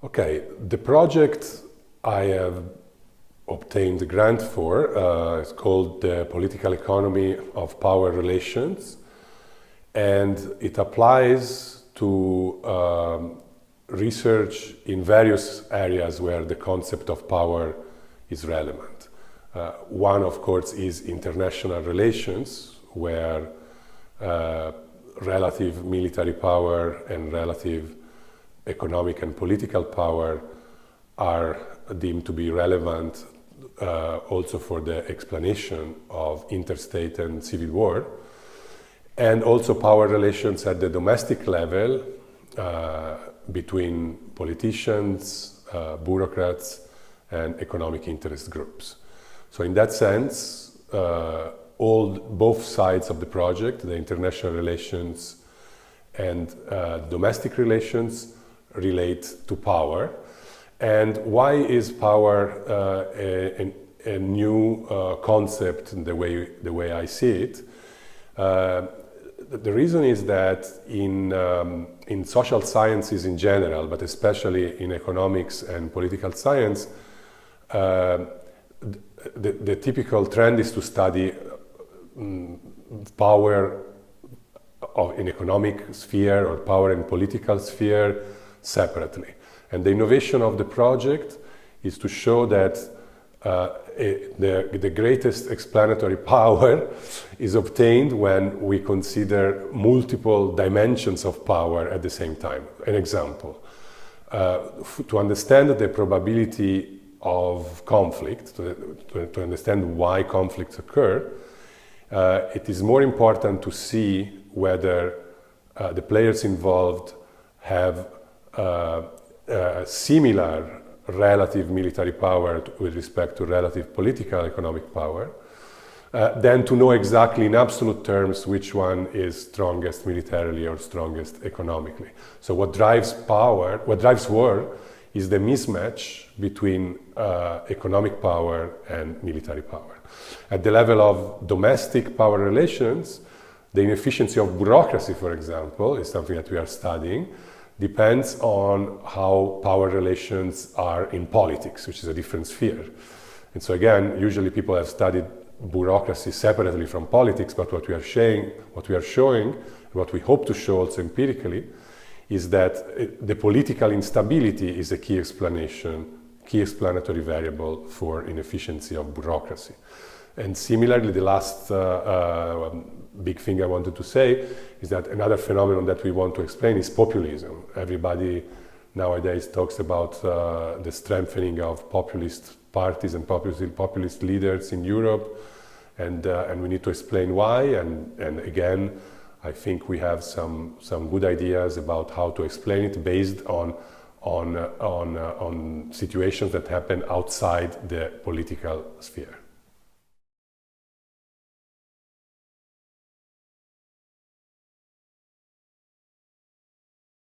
Okay, the project I have obtained the grant for is called the Political Economy of Power Relations, and it applies to research in various areas where the concept of power is relevant. One, of course, is international relations, where relative military power and relative economic and political power are deemed to be relevant also for the explanation of interstate and civil war, and also power relations at the domestic level between politicians, bureaucrats, and economic interest groups. So in that sense, both sides of the project, the international relations and domestic relations, relate to power. And why is power a new concept in the way I see it? The reason is that in social sciences in general, but especially in economics and political science, the typical trend is to study power in economic sphere or power in political sphere separately. And the innovation of the project is to show that the greatest explanatory power is obtained when we consider multiple dimensions of power at the same time. An example, to understand the probability of conflict, to understand why conflicts occur, it is more important to see whether the players involved have similar relative military power with respect to relative political economic power, than to know exactly in absolute terms which one is strongest militarily or strongest economically. So what drives war is the mismatch between economic power and military power. At the level of domestic power relations, the inefficiency of bureaucracy, for example, is something that we are studying, depends on how power relations are in politics, which is a different sphere. And so again, usually people have studied bureaucracy separately from politics, but what we are showing, what we hope to show also empirically, is that the political instability is a key explanatory variable for inefficiency of bureaucracy. And similarly, the last big thing I wanted to say is that another phenomenon that we want to explain is populism. Everybody nowadays talks about the strengthening of populist parties and populist leaders in Europe, and we need to explain why. And again, I think we have some good ideas about how to explain it based on situations that happen outside the political sphere.